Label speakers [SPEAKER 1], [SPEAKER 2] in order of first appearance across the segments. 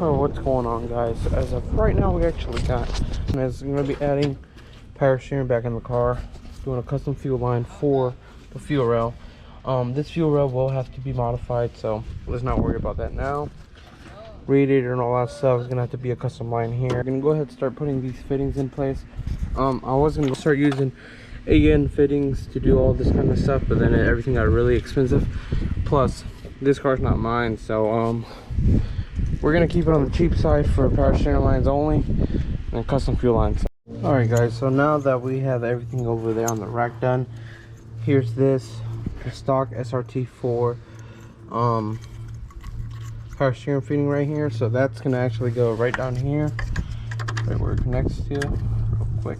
[SPEAKER 1] Oh, what's going on, guys? As of right now, we actually got, and it's going to be adding power steering back in the car, doing a custom fuel line for the fuel rail. This fuel rail will have to be modified, so let's not worry about that now. Radiator and all that stuff is going to have to be a custom line here. I'm going to go ahead and start putting these fittings in place. I was going to start using AN fittings to do all this kind of stuff, but then everything got really expensive. Plus, this car's not mine, so we're gonna keep it on the cheap side for power steering lines only and custom fuel lines. All right, guys, so now that we have everything over there on the rack done, here's the stock SRT4 power steering fitting right here. So that's gonna actually go right down here, right where it connects to, real quick.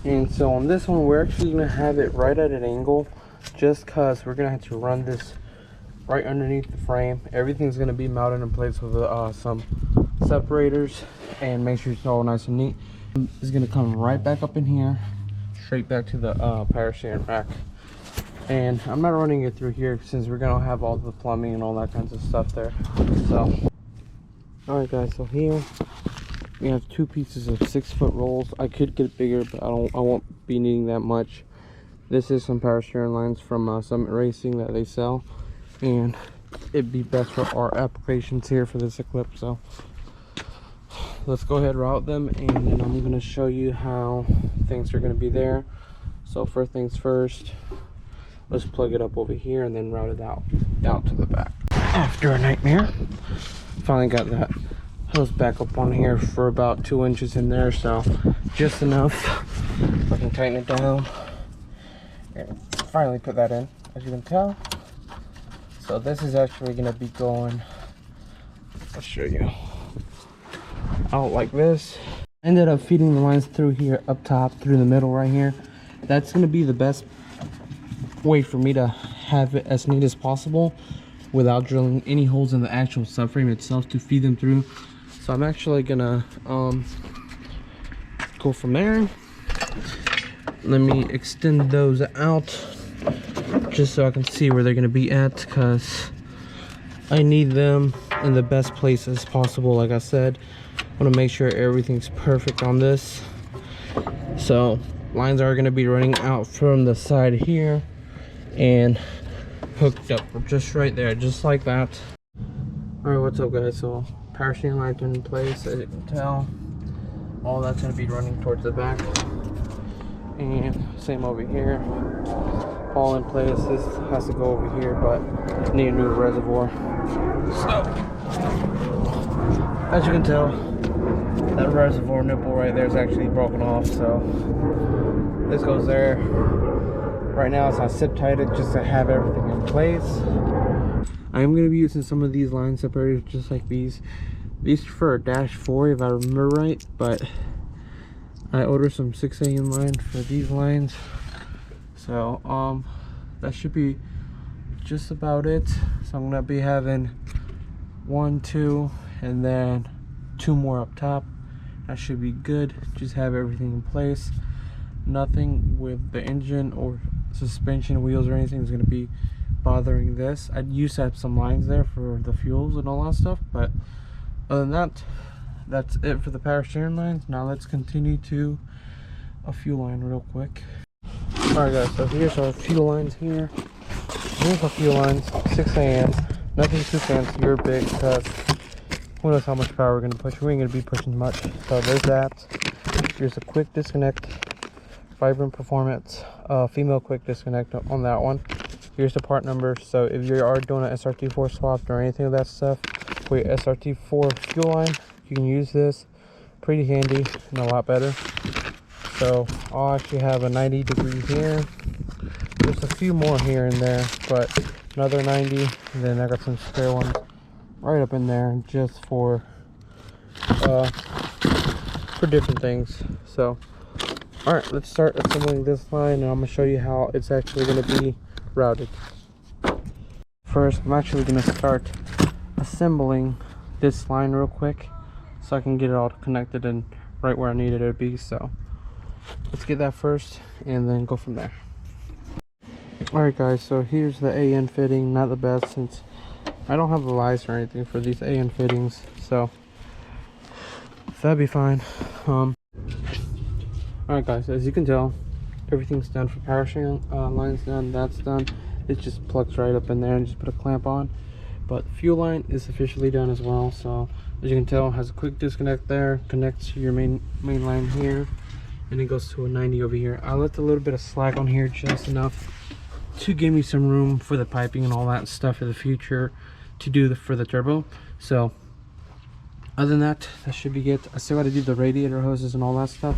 [SPEAKER 1] And so on this one, we're actually gonna have it right at an angle, just cause we're gonna have to run this right underneath the frame. Everything's going to be mounted in place with some separators, and make sure it's all nice and neat. It's going to come right back up in here, straight back to the power steering rack. And I'm not running it through here since we're going to have all the plumbing and all that kinds of stuff there. So alright, guys, so here we have two pieces of 6-foot rolls. I could get bigger, but I won't be needing that much. This is some power steering lines from Summit Racing that they sell, and it'd be best for our applications here for this Eclipse. So let's go ahead and route them, and then I'm going to show you how things are going to be there. So first things first, let's plug it up over here and then route it out to the back. After a nightmare, finally got that hose back up on here for about 2 inches in there, so just enough. I can tighten it down and finally put that in, as you can tell. So this is actually going to be going, I'll show you, out like this. Ended up feeding the lines through here, up top, through the middle right here. That's going to be the best way for me to have it as neat as possible without drilling any holes in the actual subframe itself to feed them through. So I'm actually going to go from there. Let me extend those out, just so I can see where they're going to be at, because I need them in the best place as possible. Like I said, I want to make sure everything's perfect on this. So lines are going to be running out from the side here and hooked up just right there, just like that. All right, what's up, guys? So power steering lines in place, as you can tell. All that's going to be running towards the back, and same over here. All in place. This has to go over here, but need a new reservoir. So as you can tell, that reservoir nipple right there is actually broken off, so this goes there. Right now it's not zip tighted, just to have everything in place. I am going to be using some of these line separators just like these for a -4 if I remember right, but I ordered some 6AM line for these lines. So that should be just about it. So I'm gonna be having 1, 2, and then 2 more up top. That should be good. Just have everything in place. Nothing with the engine or suspension, wheels, or anything is gonna be bothering this. I used to have some lines there for the fuels and all that stuff, but other than that, that's it for the power steering lines. Now let's continue to a fuel line real quick. Alright, guys, so here's our fuel lines here. Here's our fuel lines, 6 amps. Nothing too fancy or big, because who knows how much power we're going to push. We ain't going to be pushing much. So there's that. Here's a quick disconnect, Vibrant Performance, female quick disconnect on that one. Here's the part number. So if you are doing an SRT4 swap or anything of that stuff for your SRT4 fuel line, you can use this. Pretty handy and a lot better. So I'll actually have a 90 degrees here. There's a few more here and there, but another 90, and then I got some spare ones right up in there just for different things. So all right, let's start assembling this line, and I'm gonna show you how it's actually going to be routed. First, I'm actually going to start assembling this line real quick so I can get it all connected and right where I need it to be. So let's get that first and then go from there. Alright, guys, so here's the AN fitting. Not the best since I don't have the lights or anything for these AN fittings, so that'd be fine. All right guys, as you can tell, everything's done for power sharing. Line's done, that's done. It just plugs right up in there and just put a clamp on. But fuel line is officially done as well. So as you can tell, it has a quick disconnect there, connects to your main line here, and it goes to a 90 over here. I left a little bit of slack on here, just enough to give me some room for the piping and all that stuff for the future to do for the turbo. So other than that, that should be it. I still got to do the radiator hoses and all that stuff,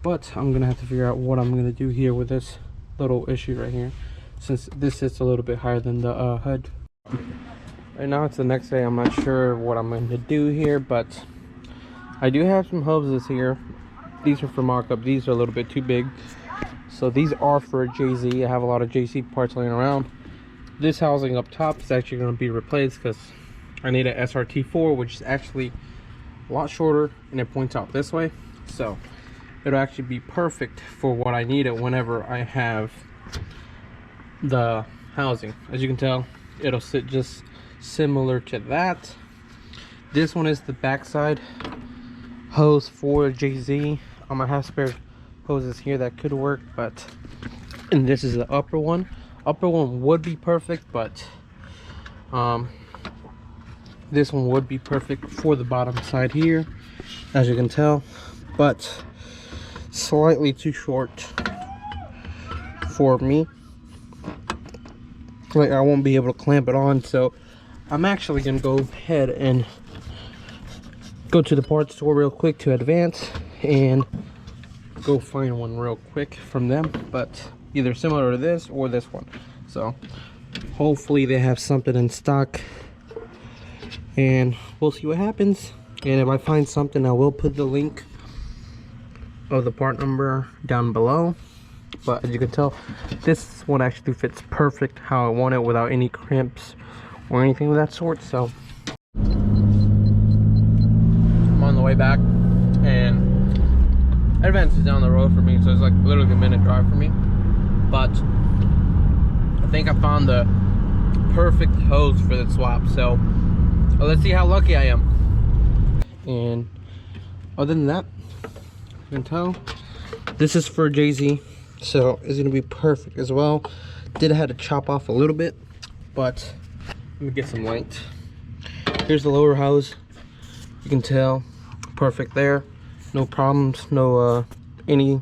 [SPEAKER 1] but I'm gonna have to figure out what I'm gonna do here with this little issue right here, since this sits a little bit higher than the HUD. Right now it's the next day. I'm not sure what I'm going to do here, but I do have some hoses here. These are for mock-up. These are a little bit too big, so these are for JZ. I have a lot of JC parts laying around. This housing up top is actually going to be replaced because I need a Srt4, which is actually a lot shorter, and it points out this way, so it'll actually be perfect for what I need it whenever I have the housing. As you can tell, it'll sit just similar to that. This one is the backside hose for JZ. I might have spare hoses here that could work, but and this is the upper one. Upper one would be perfect, but this one would be perfect for the bottom side here, as you can tell, but slightly too short for me. Like, I won't be able to clamp it on, so I'm actually gonna go ahead and go to the parts store real quick to Advance and go find one real quick from them, but either similar to this or this one. So hopefully they have something in stock, and we'll see what happens. And if I find something, I will put the link of the part number down below. But as you can tell, this one actually fits perfect how I want it, without any crimps or anything of that sort. So I'm on the way back, and Advance is down the road for me, so it's like literally a minute drive for me. But I think I found the perfect hose for the swap, so let's see how lucky I am. And other than that, you can tell this is for JZ, so it's gonna be perfect as well. Did have to chop off a little bit, but let me get some light. Here's the lower hose. You can tell, perfect there. No problems, no any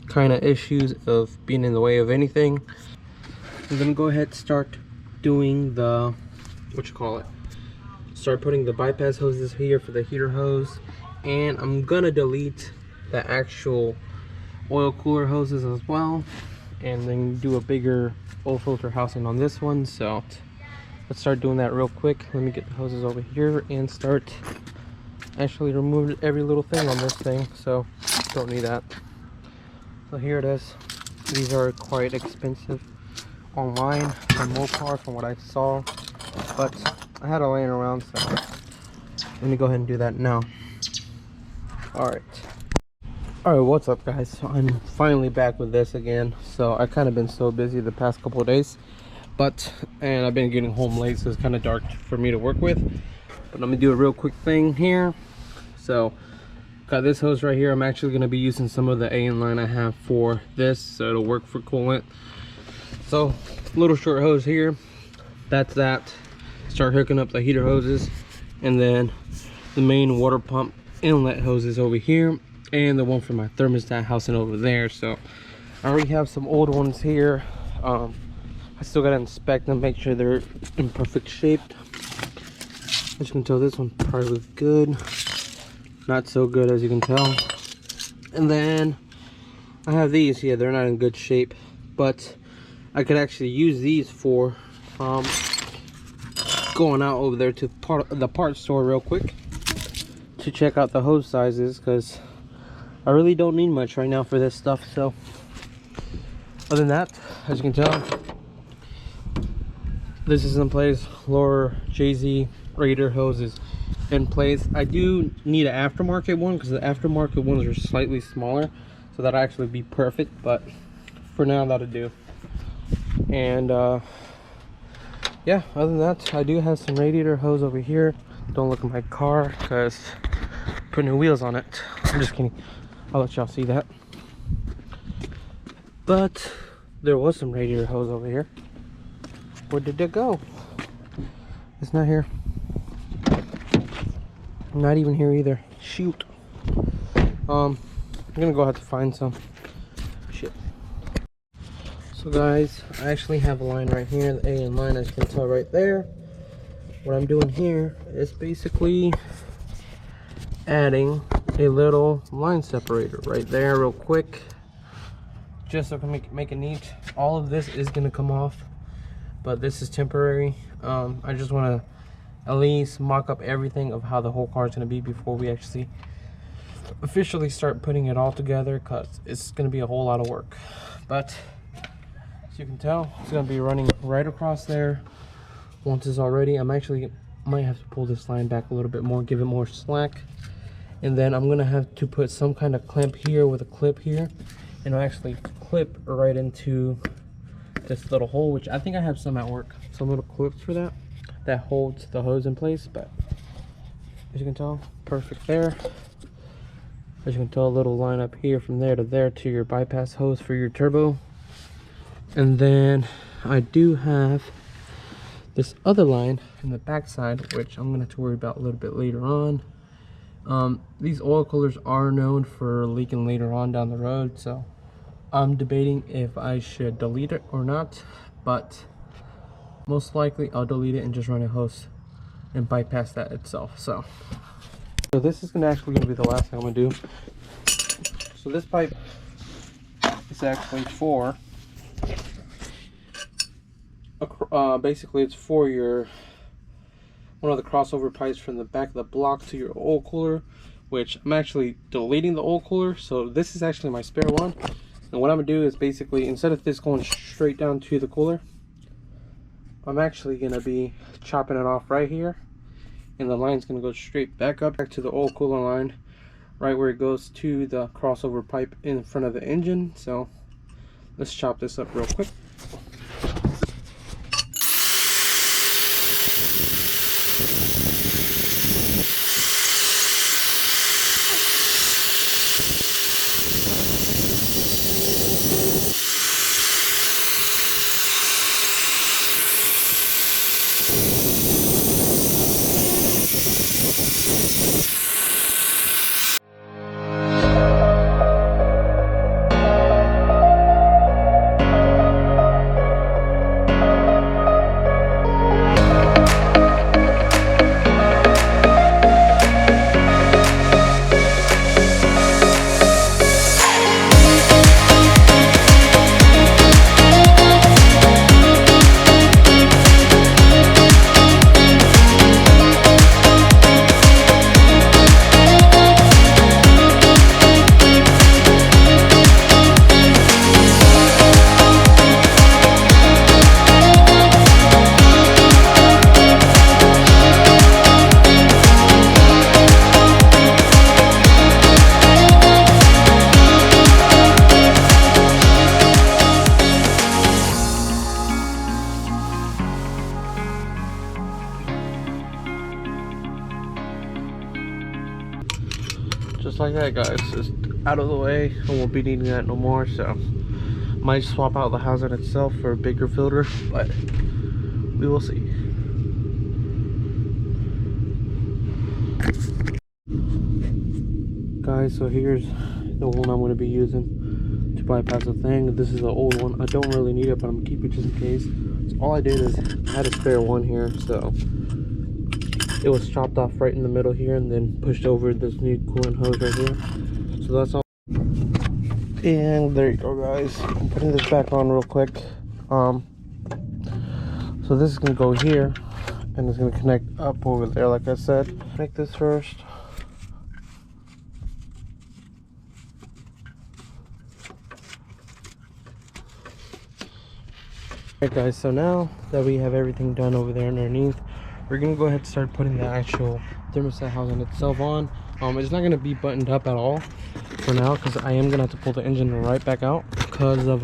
[SPEAKER 1] kind of issues of being in the way of anything. I'm gonna go ahead and start doing the, start putting the bypass hoses here for the heater hose, and I'm gonna delete the actual oil cooler hoses as well, and then do a bigger oil filter housing on this one. So let's start doing that real quick. Let me get the hoses over here and start actually remove every little thing on this thing, so don't need that. So here it is. These are quite expensive online from Mopar from what I saw, but I had it laying around, so let me go ahead and do that now. Alright, what's up guys? So I'm finally back with this again. So I kind of been so busy the past couple of days, and I've been getting home late, so it's kind of dark for me to work with. But I'm gonna do a real quick thing here. So got this hose right here. I'm actually gonna be using some of the AN line I have for this, so it'll work for coolant. So little short hose here, that's that. Start hooking up the heater hoses, and then the main water pump inlet hoses over here, and the one for my thermostat housing over there. So I already have some old ones here. I still gotta inspect them, make sure they're in perfect shape. As you can tell, this one probably looks good, not so good as you can tell. And then I have these here. They're not in good shape, but I could actually use these for going out over there to the parts store real quick to check out the hose sizes, because I really don't need much right now for this stuff. So other than that, as you can tell, this is in place. Lower JZ Radiator hoses in place. I do need an aftermarket one, because the aftermarket ones are slightly smaller, so that'll actually be perfect, but for now that'll do. And yeah, other than that, I do have some radiator hose over here. Don't look at my car, because put new wheels on it. I'm just kidding. I'll let y'all see that. But there was some radiator hose over here. Where did it go? It's not here. Not even here either. Shoot. I'm gonna go have to find some. Shit. So guys, I actually have a line right here, the A in line, as you can tell right there. What I'm doing here is basically adding a little line separator right there real quick, just so I can make it neat. All of this is gonna come off, but this is temporary. I just want to at least mock up everything of how the whole car is going to be before we actually officially start putting it all together, because it's going to be a whole lot of work. But as you can tell, it's going to be running right across there. Once it's all ready, might have to pull this line back a little bit more, give it more slack, and then I'm going to have to put some kind of clamp here with a clip here, and I'll actually clip right into this little hole, which I think I have some at work, some little clips for that holds the hose in place. But as you can tell, perfect there. As you can tell, a little line up here from there to there to your bypass hose for your turbo. And then I do have this other line in the back side, which I'm gonna have to worry about a little bit later on. These oil coolers are known for leaking later on down the road, so I'm debating if I should delete it or not, but most likely I'll delete it and just run a hose and bypass that itself. So this is actually gonna be the last thing I'm gonna do. So this pipe is actually for basically it's for your one of the crossover pipes from the back of the block to your oil cooler, which I'm actually deleting the oil cooler. So this is actually my spare one. And what I'm gonna do is basically, instead of this going straight down to the cooler, I'm actually gonna be chopping it off right here, and the line's gonna go straight back to the oil cooler line, right where it goes to the crossover pipe in front of the engine. So let's chop this up real quick. Just like that, guys, just out of the way. I won't be needing that no more, so might swap out the housing itself for a bigger filter, but we will see. Guys, so here's the one I'm going to be using to bypass the thing. This is the old one. I don't really need it, but I'm going to keep it just in case. So all I did is I had a spare one here, so it was chopped off right in the middle here and then pushed over this new coolant hose right here. So that's all. And there you go, guys. I'm putting this back on real quick. So this is gonna go here and it's gonna connect up over there, like I said. Connect this first. Alright guys, so now that we have everything done over there underneath, we're gonna go ahead and start putting the actual thermostat housing itself on. It's not gonna be buttoned up at all for now, because I am gonna have to pull the engine right back out because of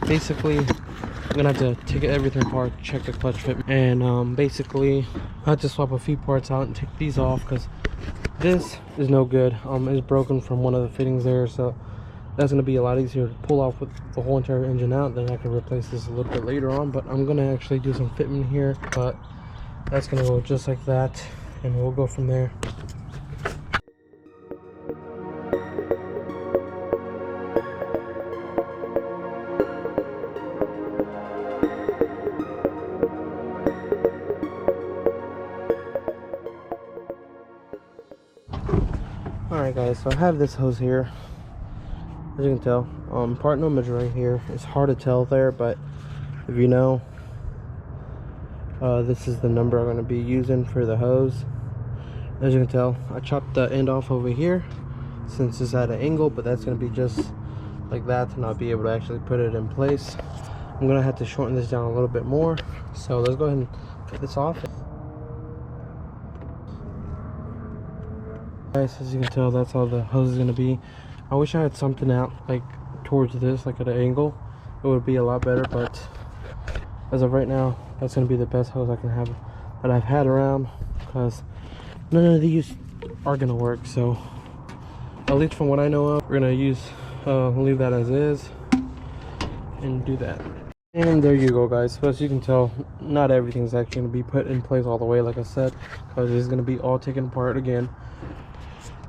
[SPEAKER 1] basically I'm gonna have to take everything apart, check the clutch fit, and basically I have to swap a few parts out and take these off because This is no good. It's broken from one of the fittings there, so that's going to be a lot easier to pull off with the whole entire engine out. Then I can replace this a little bit later on, but I'm going to actually do some fitment here, but that's going to go just like that, and we'll go from there. Alright guys, so I have this hose here. As you can tell, part number right here. It's hard to tell there, but if you know, this is the number I'm going to be using for the hose. As you can tell, I chopped the end off over here since it's at an angle, but that's going to be just like that to not be able to actually put it in place. I'm going to have to shorten this down a little bit more, so let's go ahead and cut this off. Guys, as you can tell, that's how the hose is going to be. I wish I had something out like towards this, like at an angle. It would be a lot better, but as of right now, that's going to be the best hose I can have that I've had around, because none of these are going to work. So at least from what I know of, we're going to use leave that as is and do that. And there you go guys. So as you can tell, not everything's actually going to be put in place all the way, like I said, because it's going to be all taken apart again.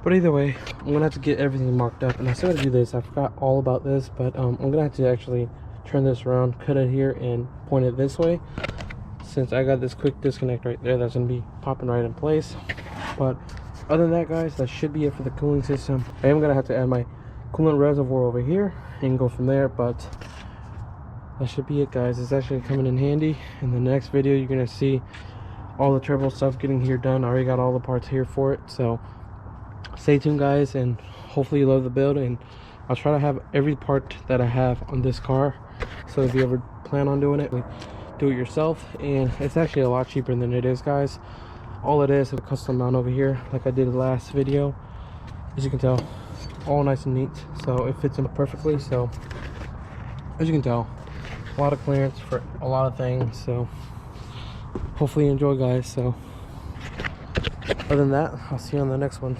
[SPEAKER 1] But either way, I'm going to have to get everything marked up. And I still got to do this. I forgot all about this. But I'm going to have to actually turn this around, cut it here, and point it this way. Since I got this quick disconnect right there, that's going to be popping right in place. But other than that, guys, that should be it for the cooling system. I am going to have to add my coolant reservoir over here and go from there. But that should be it, guys. It's actually coming in handy. In the next video, you're going to see all the turbo stuff getting here done. I already got all the parts here for it. So stay tuned guys, and hopefully you love the build, and I'll try to have every part that I have on this car, so if you ever plan on doing it, do it yourself. And it's actually a lot cheaper than it is, guys. All it is a custom mount over here, like I did the last video. As you can tell, all nice and neat, so it fits in perfectly. So as you can tell, a lot of clearance for a lot of things. So hopefully you enjoy, guys. So other than that, I'll see you on the next one.